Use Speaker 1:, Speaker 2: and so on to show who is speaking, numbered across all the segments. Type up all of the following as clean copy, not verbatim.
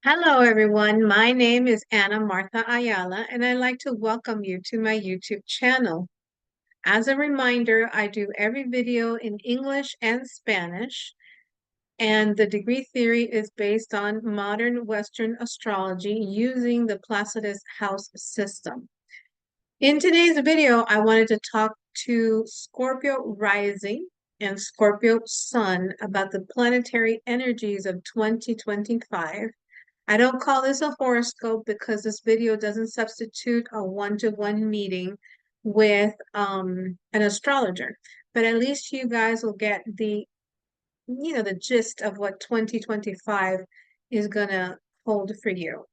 Speaker 1: Hello, everyone. My name is Anna Martha Ayala, and I'd like to welcome you to my YouTube channel. As a reminder, I do every video in English and Spanish, and the degree theory is based on modern Western astrology using the Placidus house system. In today's video, I wanted to talk to Scorpio rising and Scorpio sun about the planetary energies of 2025. I don't call this a horoscope because this video doesn't substitute a one-to-one meeting with an astrologer. But at least you guys will get the gist of what 2025 is gonna hold for you.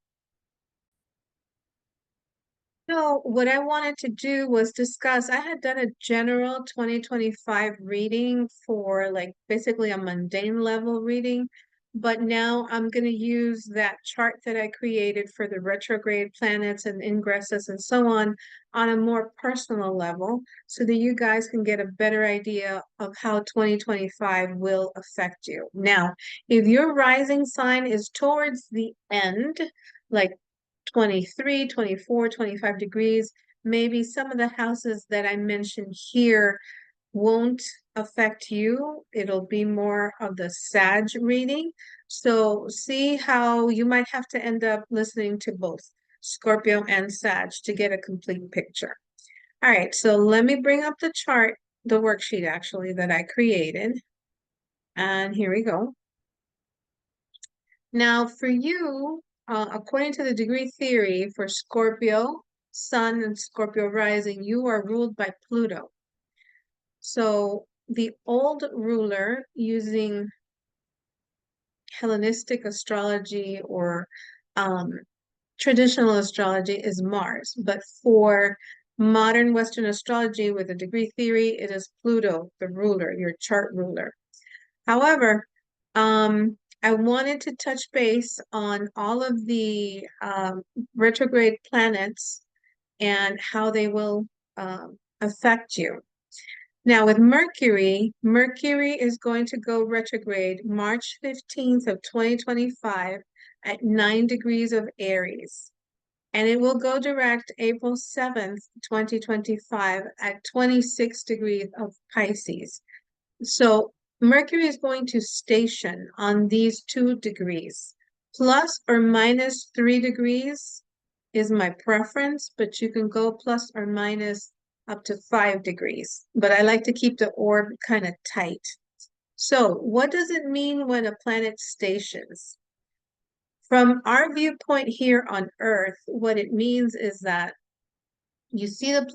Speaker 1: So what I wanted to do was discuss, I had done a general 2025 reading for like basically a mundane level reading, but now I'm going to use that chart that I created for the retrograde planets and ingresses and so on a more personal level so that you guys can get a better idea of how 2025 will affect you. Now, if your rising sign is towards the end, like 23, 24, 25 degrees. Maybe some of the houses that I mentioned here won't affect you. It'll be more of the Sag reading. So see how you might have to end up listening to both Scorpio and Sag to get a complete picture. All right, so let me bring up the chart, the worksheet actually that I created. And here we go. Now, for you, according to the degree theory for Scorpio, Sun, and Scorpio rising, you are ruled by Pluto. So the old ruler using Hellenistic astrology or traditional astrology is Mars. But for modern Western astrology with a degree theory, it is Pluto, the ruler, your chart ruler. However, I wanted to touch base on all of the retrograde planets and how they will affect you. Now, with Mercury, Mercury is going to go retrograde March 15th of 2025 at 9 degrees of Aries. And it will go direct April 7th, 2025 at 26 degrees of Pisces. So Mercury is going to station on these 2 degrees. Plus or minus 3 degrees is my preference, but you can go plus or minus up to 5 degrees. But I like to keep the orb kind of tight. So what does it mean when a planet stations? From our viewpoint here on Earth, what it means is that you see the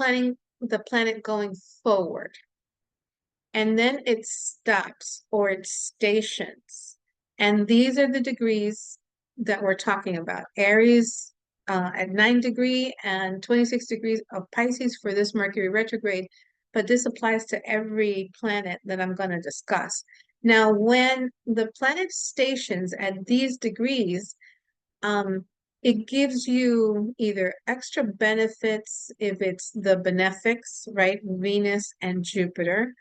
Speaker 1: planet going forward and then it stops or it stations. And these are the degrees that we're talking about. Aries at 9 degree and 26 degrees of Pisces for this Mercury retrograde, but this applies to every planet that I'm going to discuss. Now, when the planet stations at these degrees, it gives you either extra benefits if it's the benefics, right? Venus and Jupiter,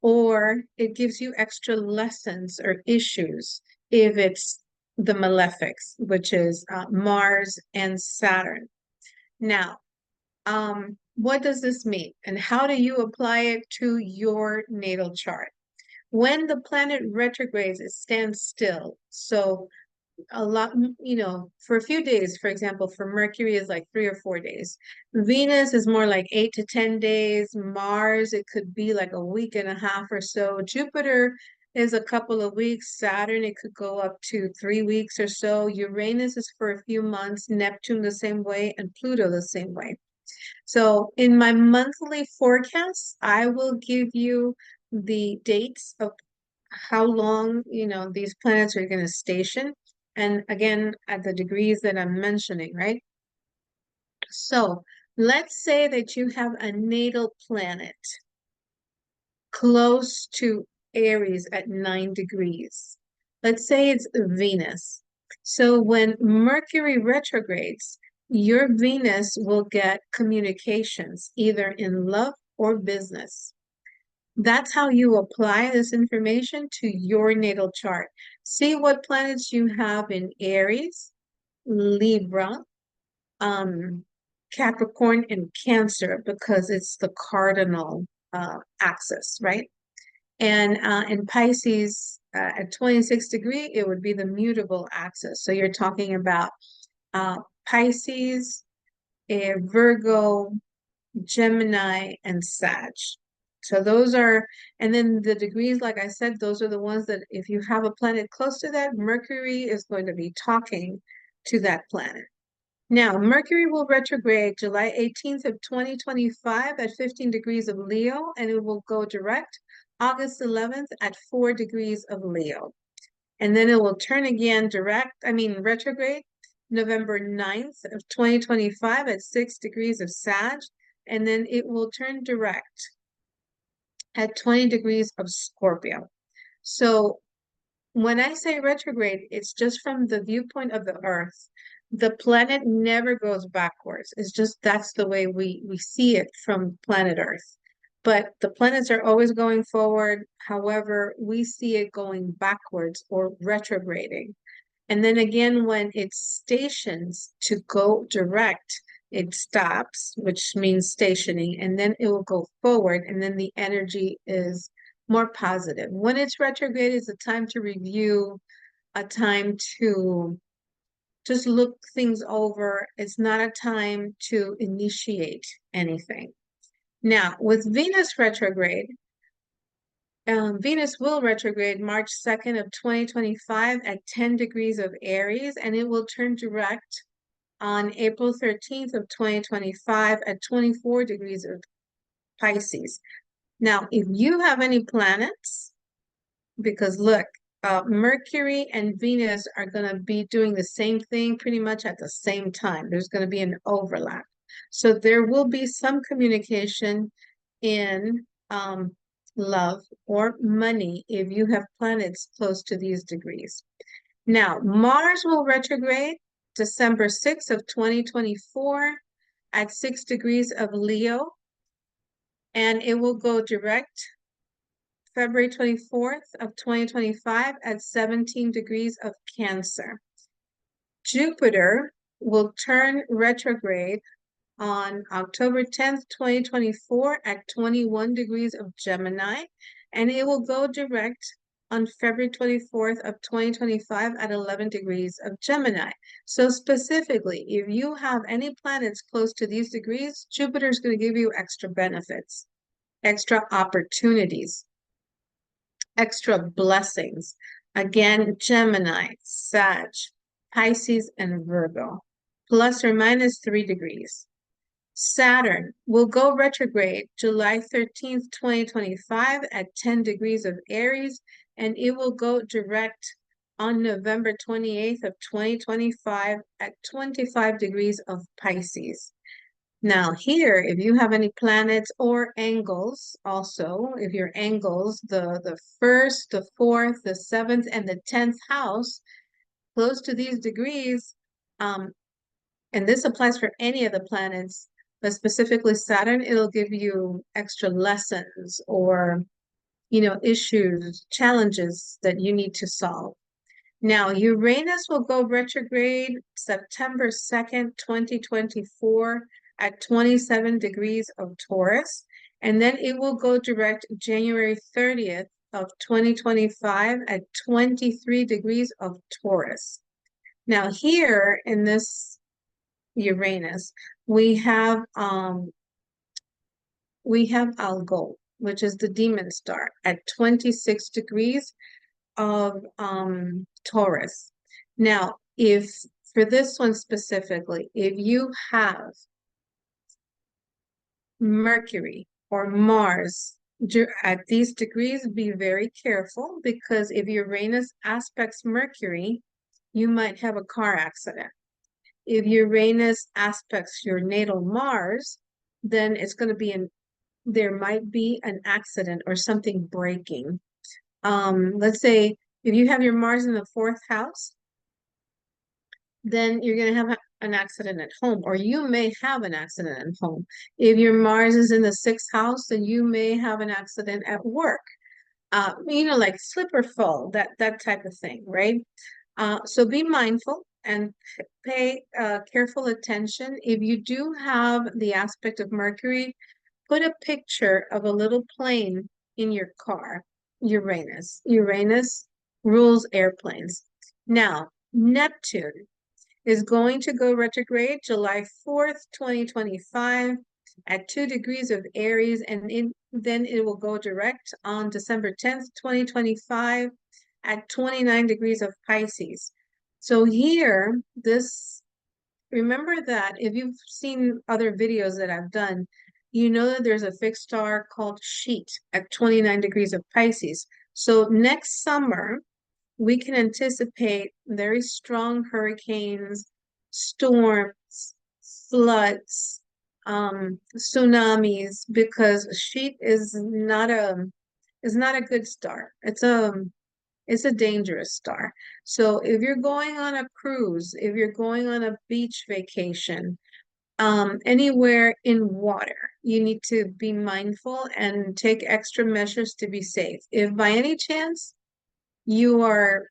Speaker 1: or it gives you extra lessons or issues if it's the malefics, which is Mars and Saturn. Now, what does this mean and how do you apply it to your natal chart? When the planet retrogrades, it stands still. So a lot, for a few days, for example, for Mercury is like 3 or 4 days. Venus is more like 8 to 10 days. Mars, it could be like a week and a half or so. Jupiter is a couple of weeks. Saturn, it could go up to 3 weeks or so. Uranus is for a few months. Neptune the same way, and Pluto the same way. So in my monthly forecast, I will give you the dates of how long, these planets are going to station. And again, at the degrees that I'm mentioning, right? So let's say that you have a natal planet close to Aries at 9 degrees. Let's say it's Venus. So when Mercury retrogrades, your Venus will get communications either in love or business. That's how you apply this information to your natal chart. See what planets you have in Aries Libra, Capricorn, and Cancer because it's the cardinal axis, right? And in Pisces, at 26 degree, it would be the mutable axis. So you're talking about uh, Pisces, Virgo, Gemini, and Sag. So those are, and then the degrees, like I said, those are the ones that if you have a planet close to that, Mercury is going to be talking to that planet. Now, Mercury will retrograde July 18th of 2025 at 15 degrees of Leo, and it will go direct August 11th at 4 degrees of Leo. And then it will turn again retrograde November 9th of 2025 at 6 degrees of Sag, and then it will turn direct at 20 degrees of Scorpio. So when I say retrograde, it's just from the viewpoint of the Earth. The planet never goes backwards. It's just that's the way we see it from planet Earth. But the planets are always going forward. However, we see it going backwards or retrograding. And then again, when it stations to go direct, it stops, which means stationing, and then it will go forward, and then the energy is more positive. When it's retrograde, it's a time to review, a time to just look things over. It's not a time to initiate anything. Now, with Venus retrograde, Venus will retrograde March 2nd of 2025 at 10 degrees of Aries, and it will turn direct on April 13th of 2025 at 24 degrees of Pisces. Now, if you have any planets, because look, Mercury and Venus are going to be doing the same thing pretty much at the same time. There's going to be an overlap. So there will be some communication in love or money if you have planets close to these degrees. Now, Mars will retrograde December 6th of 2024 at 6 degrees of Leo, and it will go direct February 24th of 2025 at 17 degrees of Cancer. Jupiter will turn retrograde on October 10th, 2024 at 21 degrees of Gemini, and it will go direct on February 24th of 2025 at 11 degrees of Gemini. So specifically, if you have any planets close to these degrees, Jupiter is going to give you extra benefits, extra opportunities, extra blessings. Again, Gemini, Sag, Pisces, and Virgo, plus or minus 3 degrees. Saturn will go retrograde July 13th, 2025 at 10 degrees of Aries, and it will go direct on November 28th of 2025 at 25 degrees of Pisces. Now here, if you have any planets or angles, also, if your angles, the first, the fourth, the seventh, and the 10th house, close to these degrees, and this applies for any of the planets, but specifically Saturn, it'll give you extra lessons or, issues, challenges that you need to solve. Now, Uranus will go retrograde September 2nd, 2024 at 27 degrees of Taurus, and then it will go direct January 30th of 2025 at 23 degrees of Taurus. Now, here in this Uranus, we have Algol, which is the demon star, at 26 degrees of Taurus. Now, if for this one specifically, if you have Mercury or Mars at these degrees, be very careful, because if Uranus aspects Mercury, you might have a car accident. If Uranus aspects your natal Mars, then it's going to be there might be an accident or something breaking. Let's say if you have your Mars in the 4th house, then you're going to have an accident at home, or you may have an accident at home. If your Mars is in the 6th house, then you may have an accident at work. Like slip or fall, that type of thing, right? So be mindful. and pay careful attention. If you do have the aspect of Mercury, put a picture of a little plane in your car, Uranus. Uranus rules airplanes. Now, Neptune is going to go retrograde July 4th, 2025 at 2 degrees of Aries, and then it will go direct on December 10th, 2025 at 29 degrees of Pisces. So here, remember that if you've seen other videos that I've done, you know that there's a fixed star called Sheet at 29 degrees of Pisces. So next summer, we can anticipate very strong hurricanes, storms, floods, tsunamis, because Sheet is not a good star. It's a dangerous star. So if you're going on a cruise, if you're going on a beach vacation, anywhere in water, you need to be mindful and take extra measures to be safe. If by any chance you are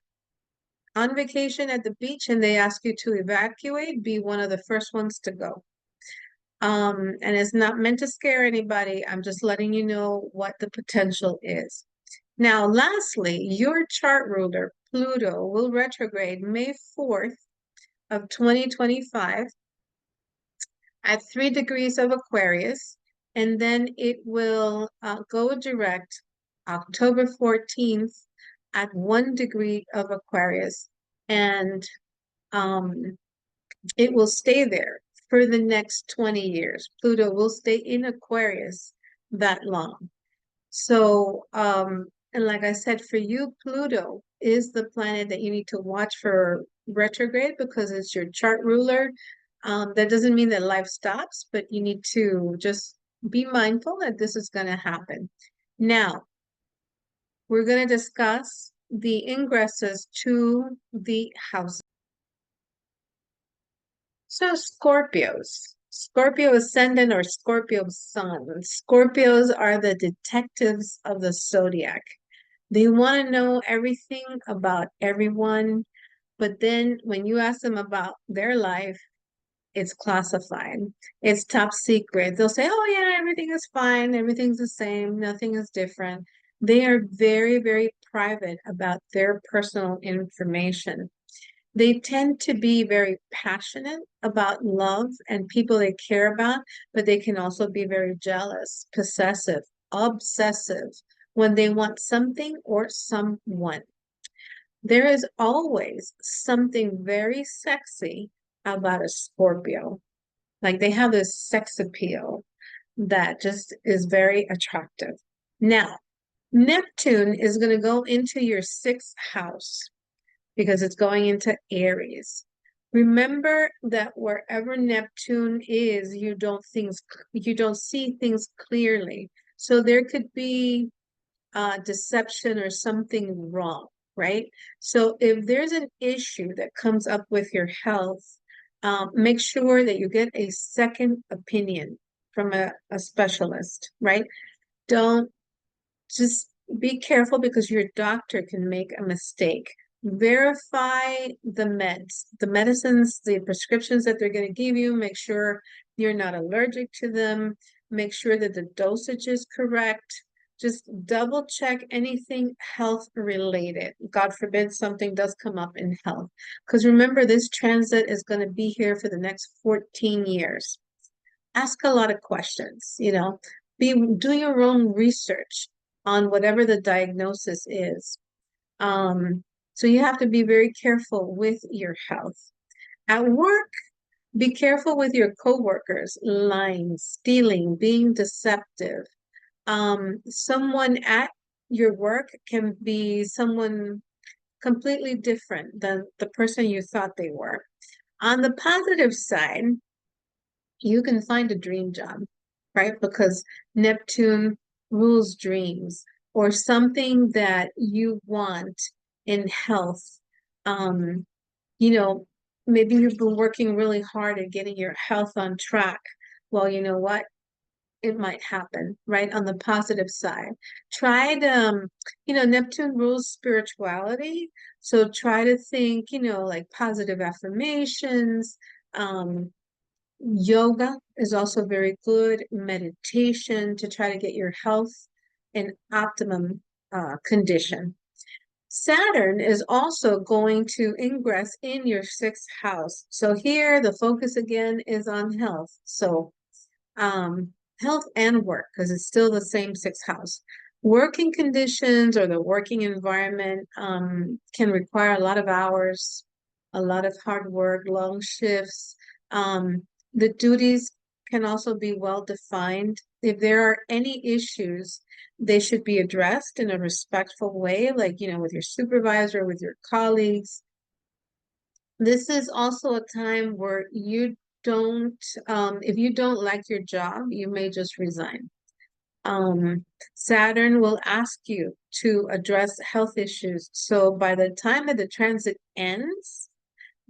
Speaker 1: on vacation at the beach and they ask you to evacuate, be one of the first ones to go. And it's not meant to scare anybody. I'm just letting you know what the potential is. Now, lastly, your chart ruler, Pluto, will retrograde May 4th of 2025 at 3 degrees of Aquarius, and then it will go direct October 14th at 1 degree of Aquarius, and um, it will stay there for the next 20 years. Pluto will stay in Aquarius that long. So, and like I said, for you, Pluto is the planet that you need to watch for retrograde because it's your chart ruler. That doesn't mean that life stops, but you need to just be mindful that this is going to happen. Now, we're going to discuss the ingresses to the house. So Scorpios, Scorpio ascendant or Scorpio sun. Scorpios are the detectives of the zodiac. They want to know everything about everyone, but then when you ask them about their life, it's classified. It's top secret. They'll say, oh yeah, everything is fine, everything's the same, nothing is different. They are very, very private about their personal information. They tend to be very passionate about love and people they care about, but they can also be very jealous, possessive, obsessive when they want something or someone. There is always something very sexy about a Scorpio. Like they have this sex appeal that just is very attractive. Now, Neptune is going to go into your sixth house because it's going into Aries. Remember that wherever Neptune is, you don't see things clearly. So there could be deception or something wrong, right? So if there's an issue that comes up with your health, make sure that you get a second opinion from a specialist, right? Don't just be careful because your doctor can make a mistake. Verify the meds, the medicines, the prescriptions that they're going to give you. Make sure you're not allergic to them. Make sure that the dosage is correct. Just double check anything health related. God forbid something does come up in health. Because remember, this transit is going to be here for the next 14 years. Ask a lot of questions, do your own research on whatever the diagnosis is. So you have to be very careful with your health. At work, be careful with your coworkers, lying, stealing, being deceptive. Someone at your work can be someone completely different than the person you thought they were. On the positive side, you can find a dream job, right? Because Neptune rules dreams or something that you want in health. Um, you know, maybe you've been working really hard at getting your health on track. Well, you know what? it might happen, right? On the positive side. Try to, Neptune rules spirituality. So try to think, like positive affirmations. Um, Yoga is also very good. Meditation to try to get your health in optimum condition. Saturn is also going to ingress in your sixth house. So here the focus again is on health. So health and work, because it's still the same sixth house. Working conditions or the working environment can require a lot of hours, a lot of hard work, long shifts. The duties can also be well defined. If there are any issues, they should be addressed in a respectful way, like, with your supervisor, with your colleagues. This is also a time where you don't, if you don't like your job, you may just resign. Saturn will ask you to address health issues. So by the time that the transit ends,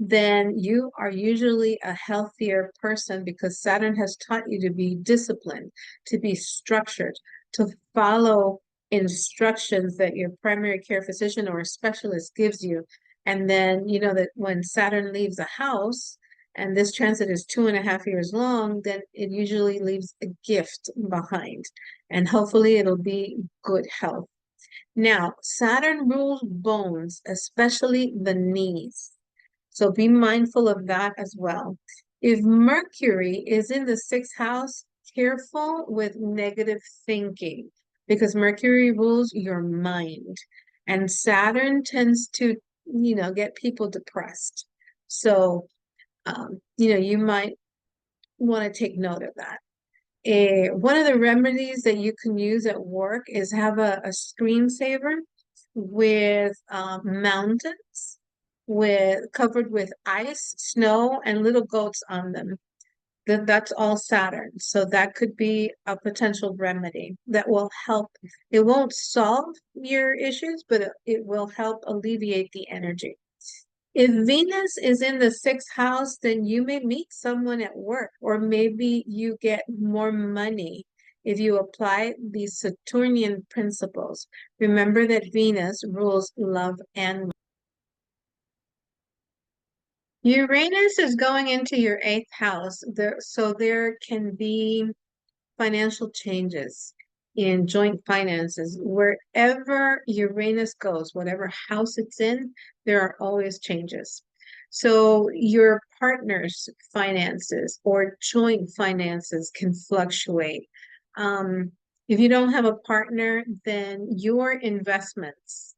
Speaker 1: then you are usually a healthier person because Saturn has taught you to be disciplined, to be structured, to follow instructions that your primary care physician or a specialist gives you. And then, that when Saturn leaves a house, and this transit is 2.5 years long, then it usually leaves a gift behind. And hopefully it'll be good health. Now, Saturn rules bones, especially the knees. So be mindful of that as well. If Mercury is in the sixth house, careful with negative thinking because Mercury rules your mind and Saturn tends to, get people depressed. So, you might want to take note of that. One of the remedies that you can use at work is have a screensaver with mountains covered with ice, snow, and little goats on them. That's all Saturn. So that could be a potential remedy that will help. It won't solve your issues, but it will help alleviate the energy. If Venus is in the sixth house, then you may meet someone at work, or maybe you get more money if you apply these Saturnian principles. Remember that Venus rules love and money. Uranus is going into your eighth house, so there can be financial changes in joint finances. Wherever Uranus goes, whatever house it's in, there are always changes. So your partner's finances or joint finances can fluctuate. If you don't have a partner, then your investments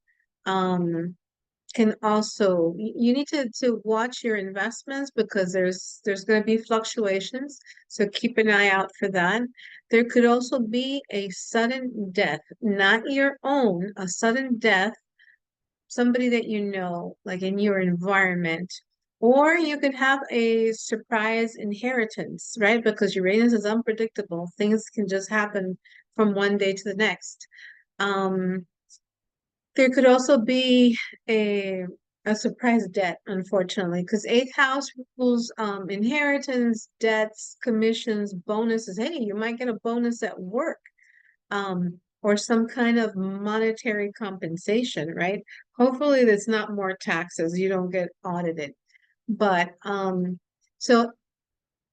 Speaker 1: can also, you need to watch your investments because there's going to be fluctuations, so keep an eye out for that. There could also be a sudden death, not your own, a sudden death, somebody that you know, like in your environment, or you could have a surprise inheritance, right? Because Uranus is unpredictable. Things can just happen from one day to the next. There could also be a surprise debt, unfortunately, because eighth house rules inheritance, debts, commissions, bonuses. Hey, you might get a bonus at work, or some kind of monetary compensation, right? Hopefully, there's not more taxes. You don't get audited. But so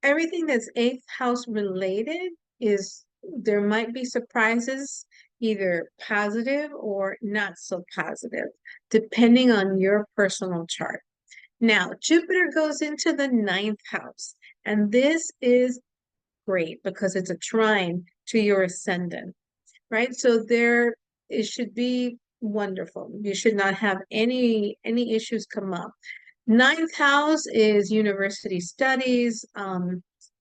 Speaker 1: everything that's eighth house related is there might be surprises, either positive or not so positive, depending on your personal chart. Now, Jupiter goes into the ninth house, and this is great because it's a trine to your ascendant, right? So there, it should be wonderful. You should not have any issues come up. Ninth house is university studies.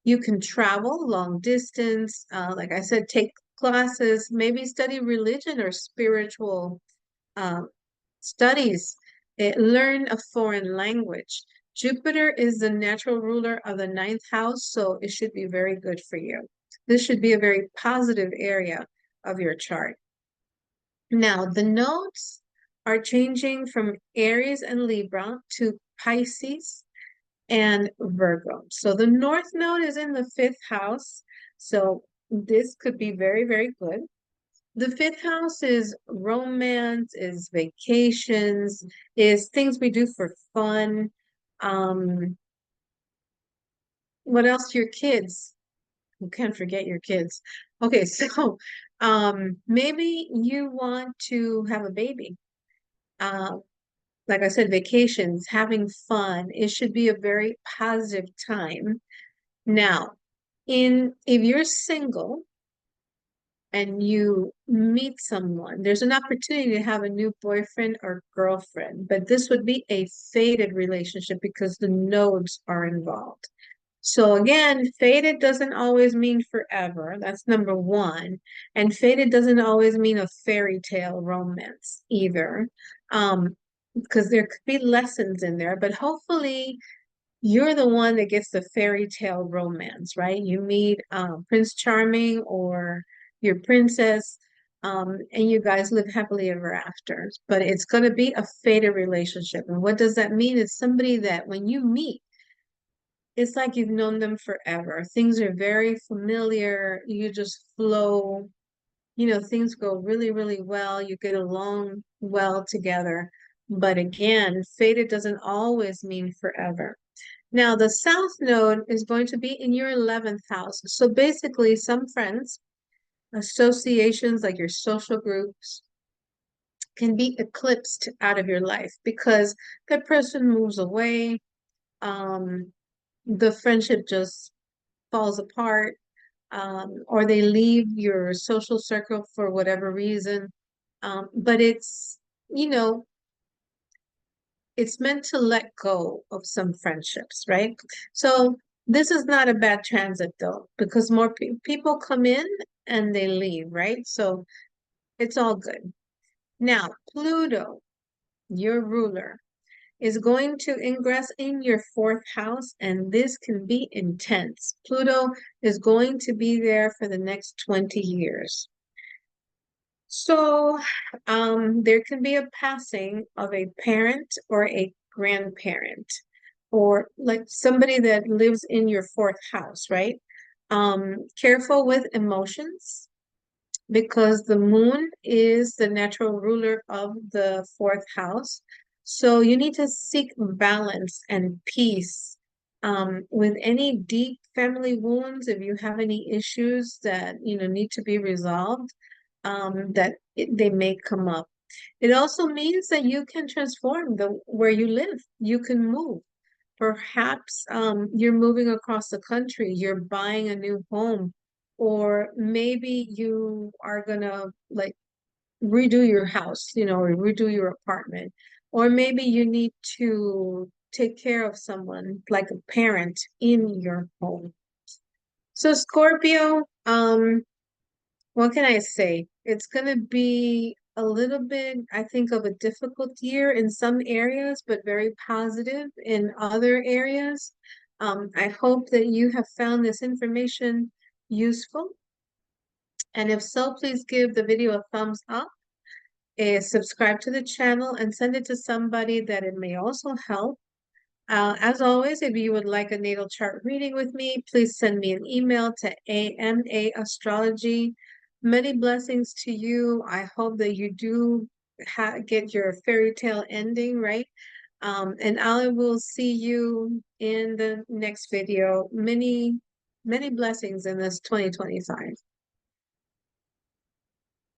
Speaker 1: You can travel long distance. Like I said, take classes, maybe study religion or spiritual uh, studies. Learn a foreign language. Jupiter is the natural ruler of the ninth house, so it should be very good for you. This should be a very positive area of your chart. Now, the nodes are changing from Aries and Libra to Pisces and Virgo. So the North Node is in the fifth house. So this could be very, very good. The fifth house is romance, is vacations, is things we do for fun. Um, what else? Your kids. You can't forget your kids. Okay, so maybe you want to have a baby. Uh, like I said, vacations, having fun. It should be a very positive time. Now, in if you're single and you meet someone, there's an opportunity to have a new boyfriend or girlfriend, but this would be a fated relationship because the nodes are involved. So again, fated doesn't always mean forever. That's number one. And fated doesn't always mean a fairy tale romance either. Because there could be lessons in there, but hopefully you're the one that gets the fairy tale romance, right? You meet Prince Charming or your princess, and you guys live happily ever after. But it's going to be a fated relationship. And what does that mean? It's somebody that when you meet, it's like you've known them forever. Things are very familiar. You just flow, things go really, really well. You get along well together. But again, fated doesn't always mean forever. Now, the South Node is going to be in your 11th house. So basically, some friends, associations like your social groups, can be eclipsed out of your life because that person moves away. Um, the friendship just falls apart, or they leave your social circle for whatever reason. But you know, it's meant to let go of some friendships, right? So this is not a bad transit though, because more people come in and they leave, right? So it's all good. Now, Pluto, your ruler, is going to ingress in your fourth house, and this can be intense. Pluto is going to be there for the next 20 years. So, there can be a passing of a parent or a grandparent, or like somebody that lives in your fourth house, right? Careful with emotions because the moon is the natural ruler of the fourth house. So you need to seek balance and peace. With any deep family wounds, if you have any issues that need to be resolved, they may come up. It also means that you can transform the where you live. You can move. Perhaps you're moving across the country, you're buying a new home, or maybe you are gonna like redo your house, or redo your apartment, or maybe you need to take care of someone like a parent in your home. So Scorpio, what can I say? It's going to be a little bit, I think, of a difficult year in some areas, but very positive in other areas. I hope that you have found this information useful. And if so, please give the video a thumbs up, subscribe to the channel, and send it to somebody that it may also help. As always, if you would like a natal chart reading with me, please send me an email to AMAastrology. Many blessings to you. I hope that you do get your fairy tale ending, right? And I will see you in the next video. Many, many blessings in this 2025.